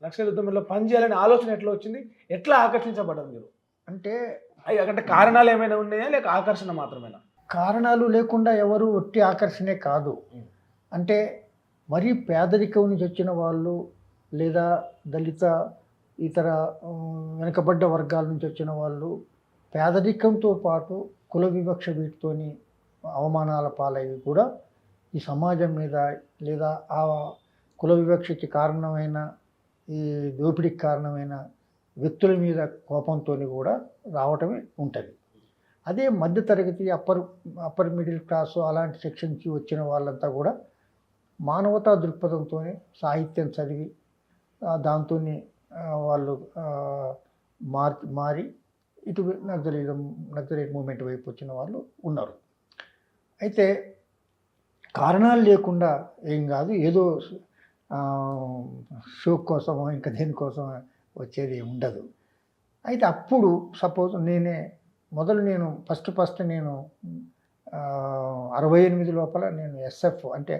నక్సల్ ఉద్యమంలో పనిచేయాలనే ఆలోచన ఎట్లా వచ్చింది? ఎట్లా ఆకర్షించబడ్డారు మీరు? అంటే అంటే కారణాలు ఏమైనా ఉన్నాయా? లేక ఆకర్షణ మాత్రమేనా? కారణాలు లేకుండా ఎవరు ఒట్టి ఆకర్షణే కాదు. అంటే మరీ పేదరికం నుంచి వచ్చిన వాళ్ళు లేదా దళిత ఇతర వెనుకబడ్డ వర్గాల నుంచి వచ్చిన వాళ్ళు పేదరికంతో పాటు కుల వివక్ష వీటితోని అవమానాల పాలయ్యి కూడా ఈ సమాజం మీద లేదా ఆ కుల వివక్షకి కారణమైన ఈ దోపిడీకి కారణమైన వ్యక్తుల మీద కోపంతో కూడా రావటమే ఉంటుంది. అదే మధ్యతరగతి అప్పర్ మిడిల్ క్లాసు అలాంటి సెక్షన్కి వచ్చిన వాళ్ళంతా కూడా మానవతా దృక్పథంతో సాహిత్యం చదివి దాంతో వాళ్ళు మారి ఇటు నక్సలైట్ మూమెంట్ వైపు వచ్చిన వాళ్ళు ఉన్నారు. అయితే కారణాలు లేకుండా ఏం కాదు, ఏదో షో కోసమో ఇంకా దేనికోసం వచ్చేది ఉండదు. అయితే అప్పుడు సపోజ్ నేను ఫస్ట్ నేను 68 లోపల నేను ఎస్ఎఫ్ అంటే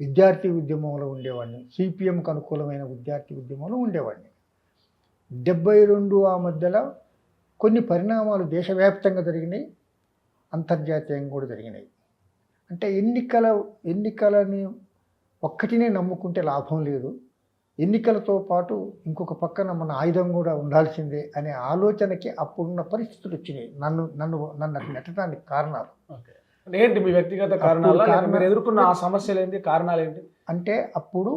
విద్యార్థి ఉద్యమంలో ఉండేవాడిని. సిపిఎంకు అనుకూలమైన విద్యార్థి ఉద్యమంలో ఉండేవాడిని. 72 ఆ మధ్యలో కొన్ని పరిణామాలు దేశవ్యాప్తంగా జరిగినాయి, అంతర్జాతీయంగా కూడా జరిగినాయి. అంటే ఎన్నికలని ఒక్కటినే నమ్ముకుంటే లాభం లేదు, ఎన్నికలతో పాటు ఇంకొక పక్కన మన ఆయుధం కూడా ఉండాల్సిందే అనే ఆలోచనకి అప్పుడున్న పరిస్థితులు వచ్చినాయి. నన్ను నెట్టడానికి కారణాలు ఏంటి? మీ వ్యక్తిగత కారణాలు, మీరు ఎదుర్కొన్న ఆ సమస్యలు ఏంటి, కారణాలు ఏంటి? అంటే అప్పుడు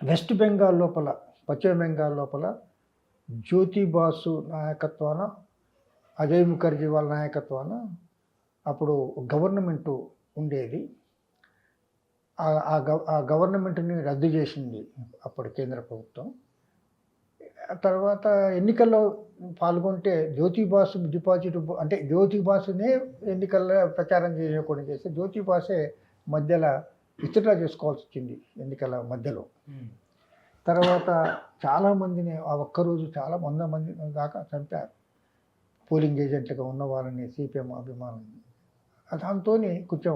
వెస్ట్ బెంగాల్ లోపల, పశ్చిమ బెంగాల్ లోపల జ్యోతి బాసు నాయకత్వాన, అజయ్ ముఖర్జీ వాళ్ళ నాయకత్వాన అప్పుడు గవర్నమెంటు ఉండేది. ఆ గవర్నమెంట్ని రద్దు చేసింది అప్పుడు కేంద్ర ప్రభుత్వం. తర్వాత ఎన్నికల్లో పాల్గొంటే జ్యోతి బాసు డిపాజిట్ అంటే జ్యోతి బాసునే ఎన్నికల్లో ప్రచారం చేయకుండా చేస్తే జ్యోతి బాసే మధ్యలో విత్డ్రా చేసుకోవాల్సి వచ్చింది ఎన్నికల మధ్యలో. తర్వాత చాలామందిని ఆ ఒక్కరోజు చాలా 100 మంది దాకా చంపారు, పోలింగ్ ఏజెంట్లుగా ఉన్న వాళ్ళని, సిపిఎం అభిమానులని. దాంతో కొంచెం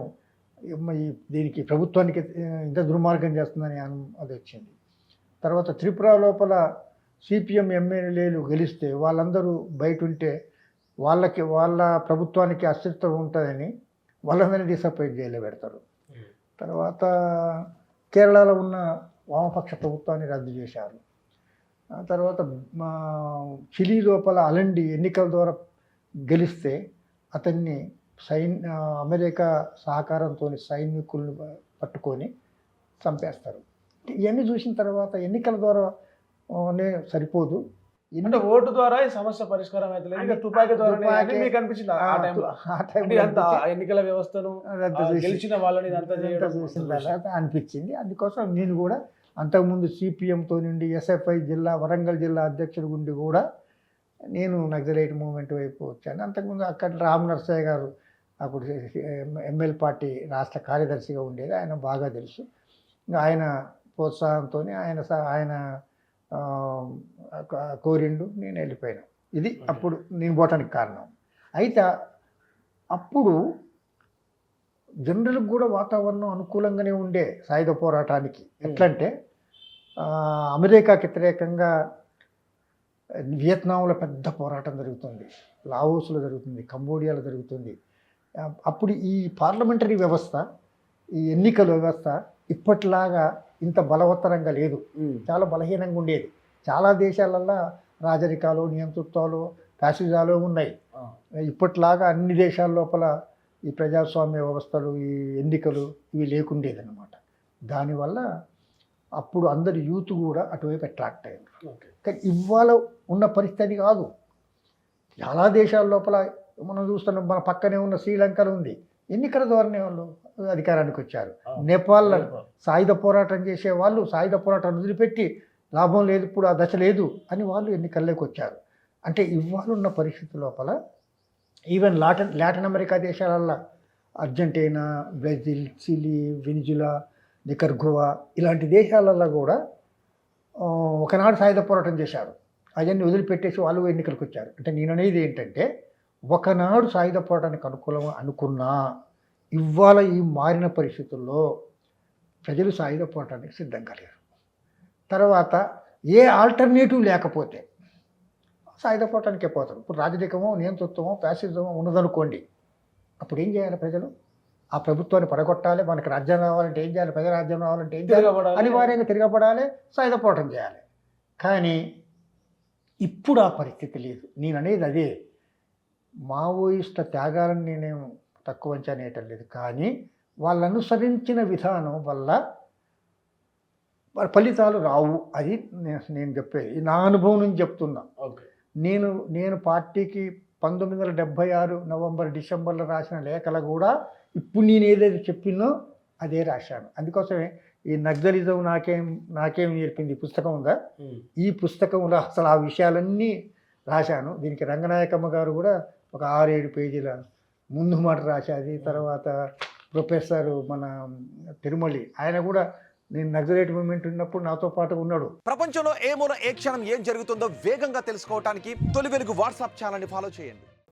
దీనికి ప్రభుత్వానికి ఇంత దుర్మార్గం చేస్తుందని అది వచ్చింది. తర్వాత త్రిపుర లోపల సిపిఎం ఎమ్మెల్యేలు గెలిస్తే వాళ్ళందరూ బయట ఉంటే వాళ్ళ ప్రభుత్వానికి అస్తిత్వం ఉంటుందని వాళ్ళందరినీ డిసప్పాయింట్ జైల్లో పెడతారు. తర్వాత కేరళలో ఉన్న వామపక్ష ప్రభుత్వాన్ని రద్దు చేశారు. తర్వాత చిలీ లోపల అలండి ఎన్నికల ద్వారా గెలిస్తే అతన్ని అమెరికా సహకారంతో సైనికులను పట్టుకొని చంపేస్తారు. ఇవన్నీ చూసిన తర్వాత ఎన్నికల ద్వారానే సరిపోదు, అంటే ఓటు ద్వారా ఈ సమస్య పరిష్కారం అయితే లేదు, తుపాకీ ద్వారా మీకు అనిపించింది ఆ టైంలో ఎన్నికల వ్యవస్థను గెలిచిన వాళ్ళని చూసిన తర్వాత అనిపించింది. అందుకోసం నేను కూడా అంతకుముందు సిపిఎంతో నుండి ఎస్ఎఫ్ఐ వరంగల్ జిల్లా అధ్యక్షుడి గుండి కూడా నేను నక్సలైట్ మూవ్మెంట్ వైపు వచ్చాను. అంతకుముందు అక్కడ రామ్ నర్సయ్య గారు అప్పుడు ఎంఎల్ పార్టీ రాష్ట్ర కార్యదర్శిగా ఉండేది, ఆయన బాగా తెలుసు. ఇంకా ఆయన ప్రోత్సాహంతో ఆయన కోరిండు, నేను వెళ్ళిపోయాను. ఇది అప్పుడు నేను పోవటానికి కారణం. అయితే అప్పుడు జనరల్కి కూడా వాతావరణం అనుకూలంగానే ఉండే సాయుధ పోరాటానికి. ఎట్లంటే అమెరికాకి వ్యతిరేకంగా వియత్నాంలో పెద్ద పోరాటం జరుగుతుంది, లావోస్లో జరుగుతుంది, కంబోడియాలో జరుగుతుంది. అప్పుడు ఈ పార్లమెంటరీ వ్యవస్థ, ఈ ఎన్నికల వ్యవస్థ ఇప్పటిలాగా ఇంత బలవత్తరంగా లేదు, చాలా బలహీనంగా ఉండేది. చాలా దేశాలల్లో రాజరికాలు, నియంతృత్వాలు, ఫ్యాసిజాలు ఉన్నాయి. ఇప్పటిలాగా అన్ని దేశాల లోపల ఈ ప్రజాస్వామ్య వ్యవస్థలు, ఈ ఎన్నికలు ఇవి లేకుండేదన్నమాట. దానివల్ల అప్పుడు అందరు యూత్ కూడా అటువైపు అట్రాక్ట్ అయ్యారు. కానీ ఇవాళ ఉన్న పరిస్థితి కాదు. చాలా దేశాల లోపల మనం చూస్తున్నాం, మన పక్కనే ఉన్న శ్రీలంకలో ఉంది, ఎన్నికల ద్వారానే వాళ్ళు అధికారానికి వచ్చారు. నేపాల్లో సాయుధ పోరాటం చేసే వాళ్ళు సాయుధ పోరాటాన్ని వదిలిపెట్టి లాభం లేదు, ఇప్పుడు ఆ దశ లేదు అని వాళ్ళు ఎన్నికల్లోకి వచ్చారు. అంటే ఇవాళ ఉన్న పరిస్థితి లోపల ఈవెన్ లాటిన్ అమెరికా దేశాలల్లో అర్జెంటీనా, బ్రెజిల్, చిలీ, వెనిజులా, నికర్గోవా ఇలాంటి దేశాలల్లో కూడా ఒకనాడు సాయుధ పోరాటం చేశారు. అవన్నీ వదిలిపెట్టేసి వాళ్ళు ఎన్నికలకు వచ్చారు. అంటే నేను అనేది ఏంటంటే, ఒకనాడు సాయుధ పోరాటానికి అనుకూలం అనుకున్నా ఇవాళ ఈ మారిన పరిస్థితుల్లో ప్రజలు సాయుధ పోరాటానికి సిద్ధంగా లేరు. తర్వాత ఏ ఆల్టర్నేటివ్ లేకపోతే సాయుధపోవటానికే పోతారు. ఇప్పుడు రాజరికమో నియంతృత్వమో ఫ్యాసిజమో ఉన్నదనుకోండి, అప్పుడు ఏం చేయాలి ప్రజలు? ఆ ప్రభుత్వాన్ని పడగొట్టాలి, మనకి రాజ్యం రావాలంటే ఏం చేయాలి, ప్రజారాజ్యం రావాలంటే ఏం చేయాలి, అనివార్యంగా తిరగబడాలి, సాయుధపోవటం చేయాలి. కానీ ఇప్పుడు ఆ పరిస్థితి లేదు. నేను అనేది అదే, మావోయిస్టుల త్యాగాలను నేనేం తక్కువ అంచనేయటం లేదు, కానీ వాళ్ళు అనుసరించిన విధానం వల్ల ఫలితాలు రావు. అది నేను చెప్పేది, నా అనుభవం నుంచి చెప్తున్నా. నేను పార్టీకి 1976 నవంబర్ డిసెంబర్లో రాసిన లేఖలు కూడా ఇప్పుడు నేను ఏదైతే చెప్పినో అదే రాశాను. అందుకోసమే ఈ నక్సలిజం నాకేం నేర్పింది ఈ పుస్తకం ఉందా, ఈ పుస్తకంలో అసలు ఆ విషయాలన్నీ రాశాను. దీనికి రంగనాయకమ్మ గారు కూడా ఒక 6-7 పేజీల ముందు మాట రాశాది. తర్వాత ప్రొఫెసర్ మన తిరుమలి, ఆయన కూడా నేను నక్సలైట్ మూవ్మెంట్ ఉన్నప్పుడు నాతో పాటు ఉన్నాడు. ప్రపంచంలో ఏ మూల ఏ క్షణం ఏం జరుగుతుందో వేగంగా తెలుసుకోవడానికి తొలి వెలుగు వాట్సాప్ ఛానల్ని ఫాలో చేయండి.